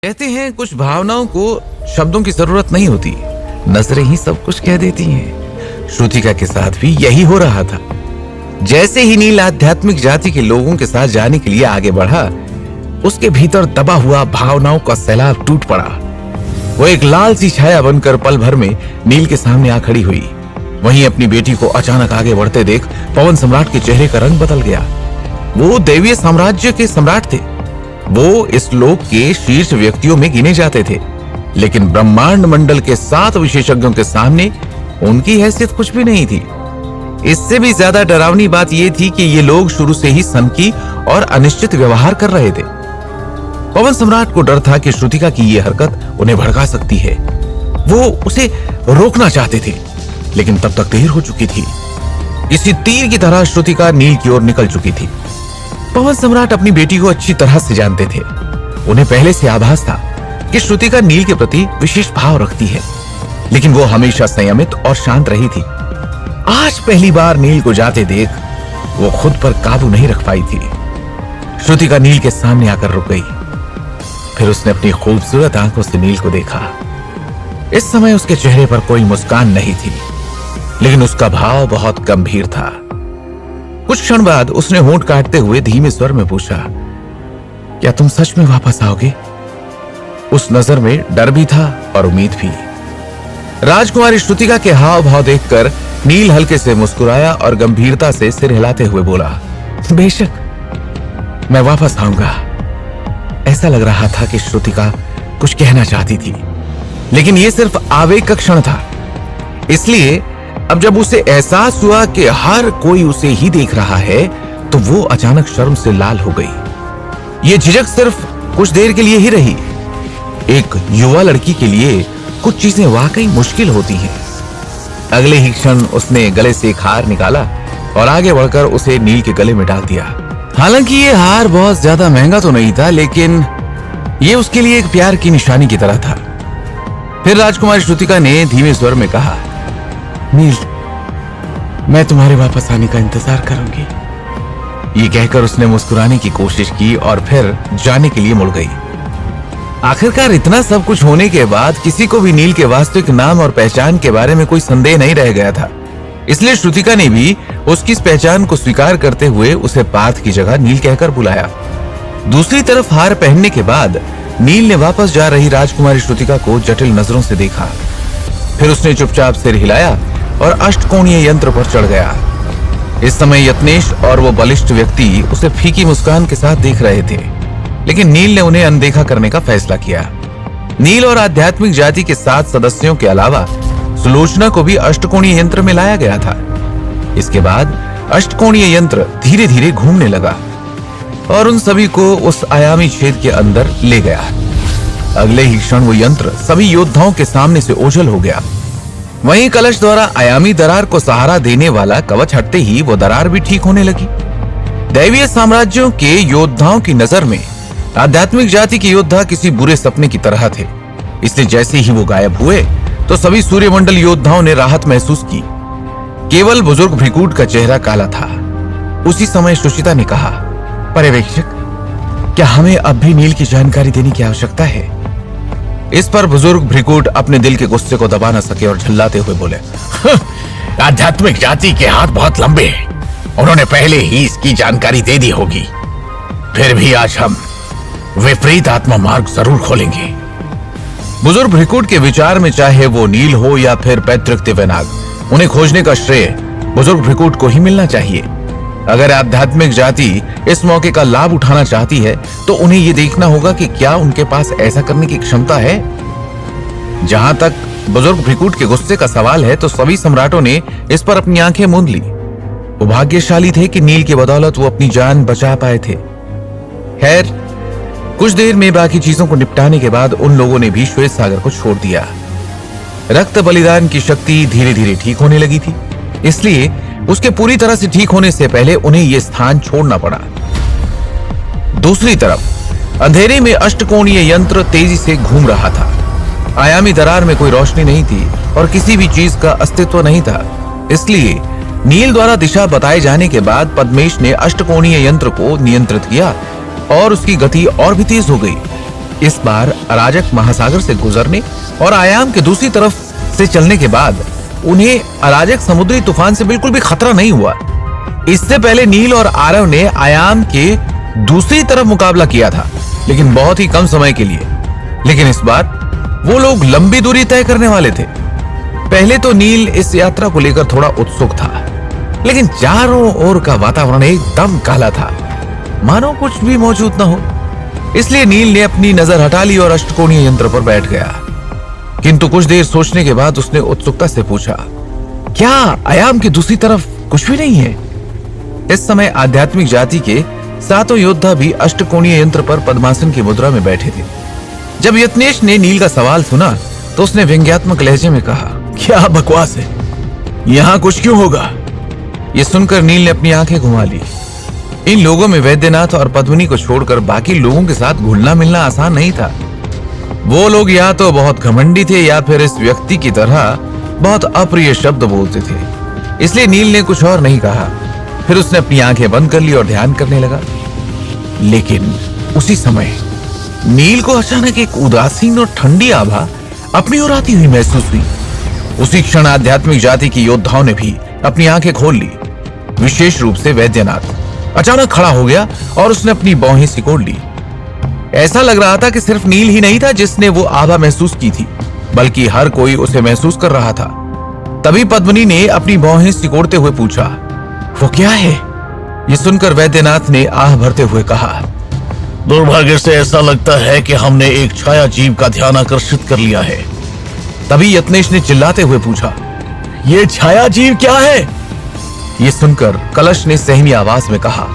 कहते हैं कुछ भावनाओं को शब्दों की जरूरत नहीं होती, नजरें ही सब कुछ कह देती हैं। श्रुतिका के साथ भी यही हो रहा था। जैसे ही नील आध्यात्मिक जाति के लोगों के साथ जाने के लिए आगे बढ़ा, उसके भीतर दबा हुआ भावनाओं का सैलाब टूट पड़ा। वो एक लाल सी छाया बनकर पल भर में नील के सामने आ खड़ी हुई। वहीं अपनी बेटी को अचानक आगे बढ़ते देख पवन सम्राट के चेहरे का रंग बदल गया। वो दैवीय साम्राज्य के सम्राट थे। वो इस लोक के शीर्ष व्यक्तियों में गिने जाते थे, लेकिन ब्रह्मांड मंडल के 7 विशेषज्ञों के सामने उनकी हैसियत कुछ भी नहीं थी। इससे भी ज्यादा डरावनी बात यह थी कि ये लोग शुरू से ही सनकी और अनिश्चित व्यवहार कर रहे थे। पवन सम्राट को डर था कि श्रुतिका की ये हरकत उन्हें भड़का सकती है। वो उसे रोकना चाहते थे, लेकिन तब तक देर हो चुकी थी। किसी तीर की तरह श्रुतिका नील की ओर निकल चुकी थी। पवन सम्राट अपनी बेटी को अच्छी तरह से जानते थे। उन्हें पहले से आभास था कि श्रुतिका नील के प्रति विशेष भाव रखती है, लेकिन वो हमेशा संयमित और शांत रही थी। आज पहली बार नील को जाते देख वो खुद पर काबू नहीं रख पाई थी। श्रुतिका नील के सामने आकर रुक गई। फिर उसने अपनी खूबसूरत आंखों से नील को देखा। इस समय उसके चेहरे पर कोई मुस्कान नहीं थी, लेकिन उसका भाव बहुत गंभीर था। कुछ क्षण बाद उसने होंठ काटते हुए धीमे स्वर में पूछा, क्या तुम सच में वापस आओगे? उस नजर में डर भी था और उम्मीद भी। राजकुमारी श्रुतिका के हाव भाव देखकर नील हल्के से मुस्कुराया और गंभीरता से सिर हिलाते हुए बोला, बेशक मैं वापस आऊंगा। ऐसा लग रहा था कि श्रुतिका कुछ कहना चाहती थी, लेकिन यह सिर्फ आवेग का क्षण था। इसलिए अब जब उसे एहसास हुआ कि हर कोई उसे ही देख रहा है, तो वो अचानक शर्म से लाल हो गई। ये झिझक सिर्फ कुछ देर के लिए ही रही। एक युवा लड़की के लिए कुछ चीजें वाकई मुश्किल होती हैं। अगले ही क्षण उसने गले से एक हार निकाला और आगे बढ़कर उसे नील के गले में डाल दिया। हालांकि ये हार बहुत ज्यादा महंगा तो नहीं था, लेकिन ये उसके लिए एक प्यार की निशानी की तरह था। फिर राजकुमारी श्रुतिका ने धीमे स्वर में कहा, नील, मैं तुम्हारे वापस आने का इंतजार करूंगी। ये कहकर उसने मुस्कुराने की कोशिश की और फिर जाने के लिए मुड़ गई। आखिरकार इतना सब कुछ होने के बाद किसी को भी नील के वास्तविक नाम और पहचान के बारे में कोई संदेह नहीं रह गया था। इसलिए श्रुतिका ने भी उसकी इस पहचान को स्वीकार करते हुए उसे पार्थ की जगह नील कहकर बुलाया। दूसरी तरफ हार पहनने के बाद नील ने वापस जा रही राजकुमारी श्रुतिका को जटिल नजरों से देखा। फिर उसने चुपचाप सिर हिलाया और अष्टकोणीय यंत्र पर चढ़ गया। इस समय यत्नेश और वो बलिष्ठ व्यक्ति उसे फीकी मुस्कान के साथ देख रहे थे, लेकिन नील ने उन्हें अनदेखा करने का फैसला किया। नील और आध्यात्मिक जाति के 7 सदस्यों के अलावा सुलोचना को भी अष्टकोणीय यंत्र में लाया गया था। इसके बाद अष्टकोणीय यंत्र धीरे धीरे घूमने लगा और उन सभी को उस आयामी छेद के अंदर ले गया। अगले ही क्षण वो यंत्र सभी योद्धाओं के सामने से ओझल हो गया। वहीं कलश द्वारा आयामी दरार को सहारा देने वाला कवच हटते ही वो दरार भी ठीक होने लगी। दैवीय साम्राज्यों के योद्धाओं की नजर में आध्यात्मिक जाति के योद्धा किसी बुरे सपने की तरह थे। इसलिए जैसे ही वो गायब हुए तो सभी सूर्यमंडल योद्धाओं ने राहत महसूस की। केवल बुजुर्ग भृकुट का चेहरा काला था। उसी समय सुचिता ने कहा, पर्यवेक्षक, क्या हमें अब भी नील की जानकारी देने की आवश्यकता है? इस पर बुजुर्ग भृकुट अपने दिल के गुस्से को दबा न सके और झल्लाते हुए बोले, आध्यात्मिक जाति के हाथ बहुत लंबे हैं। उन्होंने पहले ही इसकी जानकारी दे दी होगी। फिर भी आज हम विपरीत आत्मा मार्ग जरूर खोलेंगे। बुजुर्ग भृकुट के विचार में चाहे वो नील हो या फिर पैतृक दिव्यनाग, उन्हें खोजने का श्रेय बुजुर्ग भृकुट को ही मिलना चाहिए। अगर आध्यात्मिक जाति इस मौके का लाभ उठाना चाहती है, तो उन्हें यह देखना होगा कि क्या उनके पास ऐसा करने की क्षमता है। जहां तक बुजुर्ग भृकुट के गुस्से का सवाल है, तो सभी सम्राटों ने इस पर अपनी आंखें मूंद ली। वो भाग्यशाली थे कि नील की बदौलत वो अपनी जान बचा पाए थे। खैर, कुछ देर में बाकी चीजों को निपटाने के बाद उन लोगों ने भी श्वेत सागर को छोड़ दिया। रक्त बलिदान की शक्ति धीरे धीरे ठीक होने लगी थी, इसलिए उसके पूरी तरह से ठीक होने से पहले उन्हें यह स्थान छोड़ना पड़ा। दूसरी तरफ अंधेरे में अष्टकोणीय यंत्र तेजी से घूम रहा था। आयामी दरार में कोई रोशनी नहीं थी और किसी भी चीज का अस्तित्व नहीं था। इसलिए नील द्वारा दिशा बताए जाने के बाद पद्मेश ने अष्टकोणीय यंत्र को नियंत्रित किया और उसकी गति और भी तेज हो गई। इस बार अराजक महासागर से गुजरने और आयाम के दूसरी तरफ से चलने के बाद उन्हें अराजक समुद्री तूफान से बिल्कुल भी खतरा नहीं हुआ। इससे पहले नील और आरव ने आयाम के दूसरी तरफ मुकाबला किया था, लेकिन बहुत ही कम समय के लिए। लेकिन इस बार वो लोग लंबी दूरी तय करने वाले थे। पहले तो नील इस यात्रा को लेकर थोड़ा उत्सुक था, लेकिन चारों ओर का वातावरण एकदम काला था, मानो कुछ भी मौजूद न हो। इसलिए नील ने अपनी नजर हटा ली और अष्टकोणीय यंत्र पर बैठ गया। किंतु कुछ देर सोचने के बाद उसने उत्सुकता से पूछा, क्या आयाम की दूसरी तरफ कुछ भी नहीं है? इस समय आध्यात्मिक जाति के 7 योद्धा भी अष्टकोणीय यंत्र पर पद्मासन की मुद्रा में बैठे थे। जब यत्नेश ने नील का सवाल सुना तो उसने व्यंग्यात्मक लहजे में कहा, क्या बकवास है, यहां कुछ क्यों होगा? यह सुनकर नील ने अपनी आंखें घुमा ली। इन लोगों में वैद्यनाथ और पद्मिनी को छोड़कर बाकी लोगों के साथ घुलना मिलना आसान नहीं था। वो लोग या तो बहुत घमंडी थे या फिर इस व्यक्ति की तरह बहुत अप्रिय शब्द बोलते थे। इसलिए नील ने कुछ और नहीं कहा। फिर उसने अपनी आंखें बंद कर ली और ध्यान करने लगा। लेकिन उसी समय नील को अचानक एक उदासीन और ठंडी आभा अपनी ओर आती हुई महसूस हुई। उसी क्षण आध्यात्मिक जाति की योद्धाओं ने भी अपनी आंखें खोल ली। विशेष रूप से वैद्यनाथ अचानक खड़ा हो गया और उसने अपनी बाहें सिकोड़ ली। ऐसा लग रहा था कि सिर्फ नील ही नहीं था जिसने वो आभा महसूस की थी, बल्कि हर कोई उसे महसूस कर रहा था। तभी पद्मिनी ने अपनी बाहें सिकोड़ते हुए पूछा, वो क्या है? ये सुनकर वैद्यनाथ ने आह भरते हुए कहा, दुर्भाग्य से ऐसा लगता है कि हमने एक छाया जीव का ध्यान आकर्षित कर लिया है। तभी यत्नेश ने चिल्लाते हुए पूछा, ये छाया जीव क्या है? ये सुनकर कलश ने सहमी आवाज में कहा,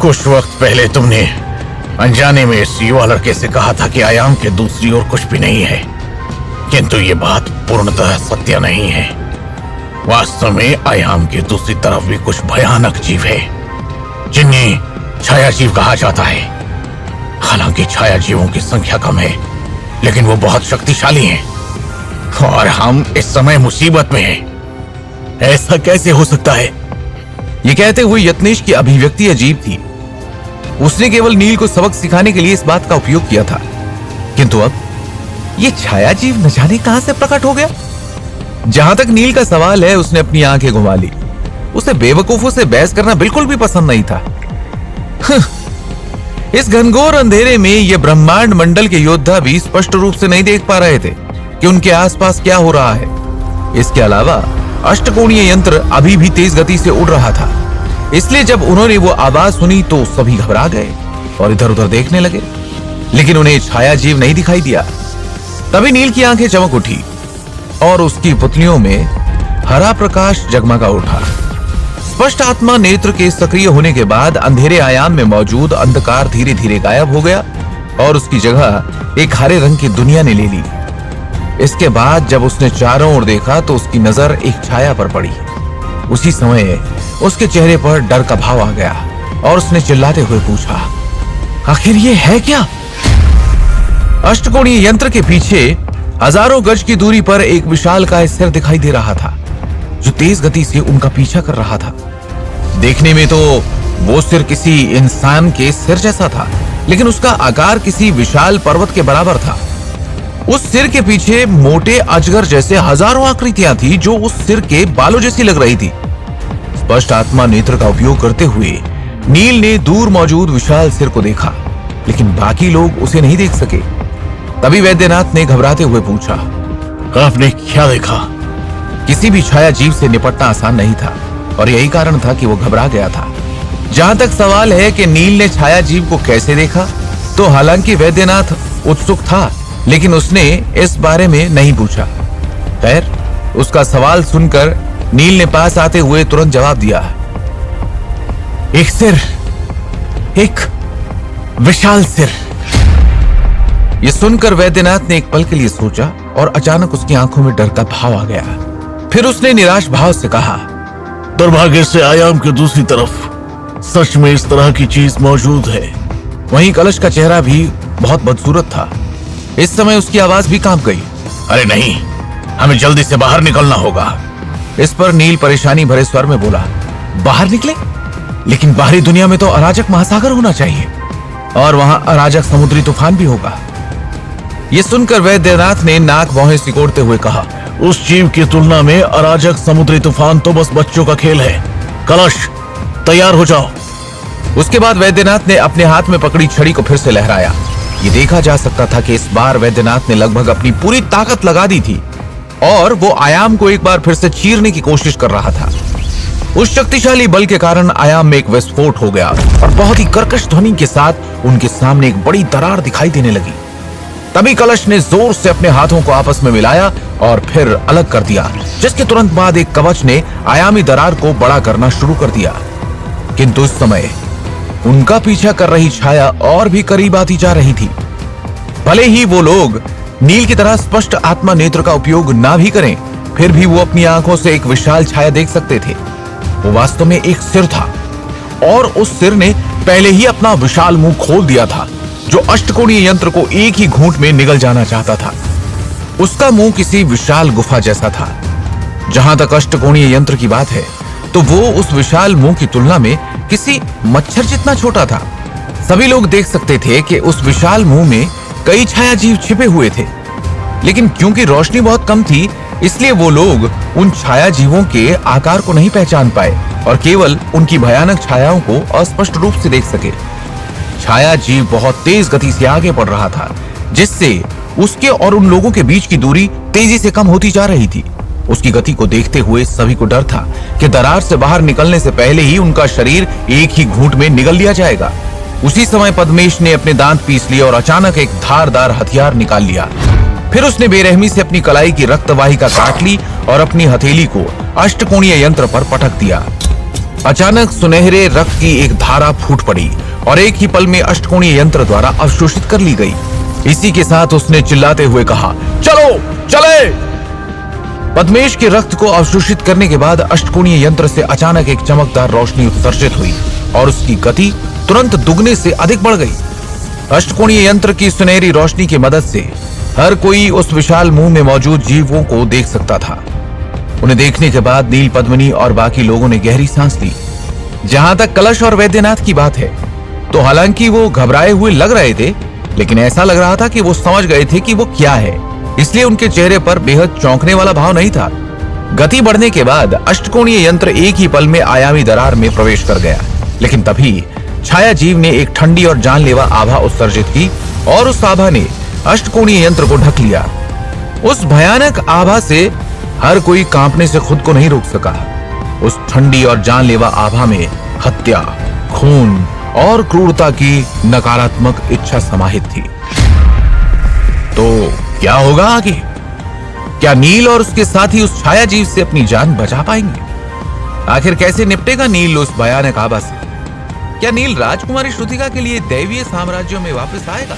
कुछ वक्त पहले तुमने अनजाने में इस युवा लड़के से कहा था कि आयाम के दूसरी ओर कुछ भी नहीं है, किंतु ये बात पूर्णतः सत्य नहीं है। वास्तव में आयाम के दूसरी तरफ भी कुछ भयानक जीव है, जिन्हें छाया जीव कहा जाता है। हालांकि छाया जीवों की संख्या कम है, लेकिन वो बहुत शक्तिशाली हैं और हम इस समय मुसीबत में हैं। ऐसा कैसे हो सकता है? ये कहते हुए यत्नेश की अभिव्यक्ति अजीब थी। उसने केवल नील को सबक सिखाने के लिए इस बात का उपयोग किया था, किंतु अब ये छाया जीव न जाने कहां से प्रकट हो गया। जहां तक नील का सवाल है, उसने अपनी आंखें घुमा ली। उसे बेवकूफों से बहस करना बिल्कुल भी पसंद नहीं था। इस घनघोर अंधेरे में ये ब्रह्मांड मंडल के योद्धा भी स्पष्ट रूप से नहीं देख पा रहे थे कि उनके आसपास क्या हो रहा है। इसके अलावा अष्टकोणीय यंत्र अभी भी तेज गति से उड़ रहा था। इसलिए जब उन्होंने वो आवाज सुनी तो सभी घबरा गए और इधर उधर देखने लगे, लेकिन उन्हें छाया जीव नहीं दिखाई दिया। तभी नील की आंखें चमक उठी और उसकी पुतलियों में हरा प्रकाश जगमगा उठा। स्पष्ट आत्मा नेत्र के सक्रिय होने के बाद अंधेरे आयाम में मौजूद अंधकार धीरे धीरे गायब हो गया और उसकी जगह एक हरे रंग की दुनिया ने ले ली। इसके बाद जब उसने चारों ओर देखा तो उसकी नजर एक छाया पर पड़ी। उसी समय उसके चेहरे पर डर का भाव आ गया और उसने चिल्लाते हुए पूछा, आखिर ये है क्या? अष्टकोणीय यंत्र के पीछे हजारों गज की दूरी पर एक विशालकाय सिर दिखाई दे रहा था, जो तेज गति से उनका पीछा कर रहा था। देखने में तो वो सिर किसी इंसान के सिर जैसा था, लेकिन उसका आकार किसी विशाल पर्वत के बराबर था। उस सिर के पीछे मोटे अजगर जैसे हजारों आकृतियां थी, जो उस सिर के बालों जैसी लग रही थी। स्पष्ट आत्मा नेत्र का उपयोग करते हुए नील ने दूर मौजूद विशाल सिर को देखा, लेकिन बाकी लोग उसे नहीं देख सके। तभी वैद्यनाथ ने घबराते हुए पूछा, आपने क्या देखा? किसी भी छाया जीव से निपटना आसान नहीं था और यही कारण था कि वो घबरा गया था। जहां तक सवाल है कि नील ने छाया जीव को कैसे देखा, तो हालांकि वैद्यनाथ उत्सुक था, लेकिन उसने इस बारे में नहीं पूछा। खैर, उसका सवाल सुनकर नील ने पास आते हुए तुरंत जवाब दिया, एक सिर, एक विशाल सिर। यह सुनकर वैद्यनाथ ने एक पल के लिए सोचा और अचानक उसकी आंखों में डर का भाव आ गया। फिर उसने निराश भाव से कहा, दुर्भाग्य से आयाम के दूसरी तरफ सच में इस तरह की चीज मौजूद है। वहीं कलश का चेहरा भी बहुत बदसूरत था। इस समय उसकी आवाज भी कांप गई। अरे नहीं, हमें जल्दी से बाहर निकलना होगा। इस पर नील परेशानी भरे स्वर में बोला, बाहर निकले? लेकिन बाहरी दुनिया में तो अराजक महासागर होना चाहिए और वहां अराजक समुद्री तूफान भी होगा। ये सुनकर वैद्यनाथ ने नाक भौहें सिकोड़ते हुए कहा, उस जीव की तुलना में अराजक समुद्री तूफान तो बस बच्चों का खेल है। कलश, तैयार हो जाओ। उसके बाद वैद्यनाथ ने अपने हाथ में पकड़ी छड़ी को फिर से लहराया। ये देखा जा सकता था कि इस बार वैद्यनाथ ने लगभग अपनी पूरी ताकत लगा दी थी और वो आयाम को एक बार फिर से चीरने की कोशिश कर रहा था। उस शक्तिशाली बल के कारण आयाम में एक विस्फोट हो गया और बहुत ही कर्कश ध्वनि के साथ उनके सामने एक बड़ी दरार दिखाई देने लगी। तभी कलश ने जोर से अपने हाथों को आपस में मिलाया और फिर अलग कर दिया, जिसके तुरंत बाद एक कवच ने आयामी दरार को बड़ा करना शुरू कर दिया। किंतु उस समय उनका पीछा कर रही छाया और भी करीब आती जा रही थी। भले ही वो लोग नील की तरह स्पष्ट आत्मा नेत्र का उपयोग ना भी करें, फिर भी वो अपनी आंखों से एक विशाल छाया देख सकते थे। वो वास्तव में एक सिर था और उस सिर ने पहले ही अपना विशाल मुंह खोल दिया था, जो अष्टकोणीय यंत्र को एक ही घूंट में निगल जाना चाहता था। उसका मुंह किसी विशाल गुफा जैसा था। जहां तक अष्टकोणीय यंत्र की बात है, तो वो उस विशाल मुंह की तुलना में किसी मच्छर जितना छोटा था। सभी लोग देख सकते थे कि उस विशाल मुंह में कई छाया जीव छिपे हुए थे, लेकिन क्योंकि रोशनी बहुत कम थी, इसलिए वो लोग उन छाया जीवों के आकार को नहीं पहचान पाए और केवल उनकी भयानक छायाओं को अस्पष्ट रूप से देख सके। छाया जीव बहुत तेज गति से आगे बढ़ रहा था, जिससे उसके और उन लोगों के बीच की दूरी तेजी से कम होती जा रही थी। उसकी गति को देखते हुए सभी को डर था कि दरार से बाहर निकलने से पहले ही उनका शरीर एक ही घूंट में निगल लिया जाएगा। उसी समय पद्मेश ने अपने दांत पीस लिए और अचानक एक धारदार हथियार निकाल लिया। फिर उसने बेरहमी से अपनी कलाई की रक्तवाहिका काट ली और अपनी हथेली को अष्टकोणीय यंत्र पर पटक दिया। अचानक सुनहरे रक्त की एक धारा फूट पड़ी और एक ही पल में अष्टकोणीय यंत्र द्वारा अवशोषित कर ली गई। इसी के साथ उसने चिल्लाते हुए कहा, चलो चले। पद्मेश के रक्त को अवशोषित करने के बाद अष्टकोणीय यंत्र से अचानक एक चमकदार रोशनी उत्सर्जित हुई और उसकी गति तुरंत दुगने से अधिक बढ़ गई। अष्टकोणीय यंत्र की सुनहरी रोशनी की मदद से हर कोई उस विशाल मुंह में मौजूद जीवों को देख सकता था। उन्हें देखने के बाद नील, पद्मिनी और बाकी लोगों ने गहरी सांस ली। जहां तक कलश और वैद्यनाथ की बात है, तो हालांकि वो घबराए हुए लग रहे थे, लेकिन ऐसा लग रहा था कि वो समझ गए थे कि वो क्या है, इसलिए उनके चेहरे पर बेहद चौंकने वाला भाव नहीं था। गति बढ़ने के बाद अष्टकोणीय यंत्र एक ही पल में आयामी दरार में प्रवेश कर गया, लेकिन तभी छाया जीव ने एक ठंडी और जानलेवा आभा उत्सर्जित की और उस आभा ने अष्टकोणीय यंत्र को ढक लिया। उस भयानक आभा से हर कोई कांपने से खुद को नहीं रोक सका। उस ठंडी और जानलेवा आभा में हत्या, खून और क्रूरता की नकारात्मक इच्छा समाहित थी। तो क्या होगा आगे? क्या नील और उसके साथी उस छाया जीव से अपनी जान बचा पाएंगे? आखिर कैसे निपटेगा नील उस भयानक आभा से? क्या नील राजकुमारी श्रुतिका के लिए दैवीय साम्राज्यों में वापस आएगा?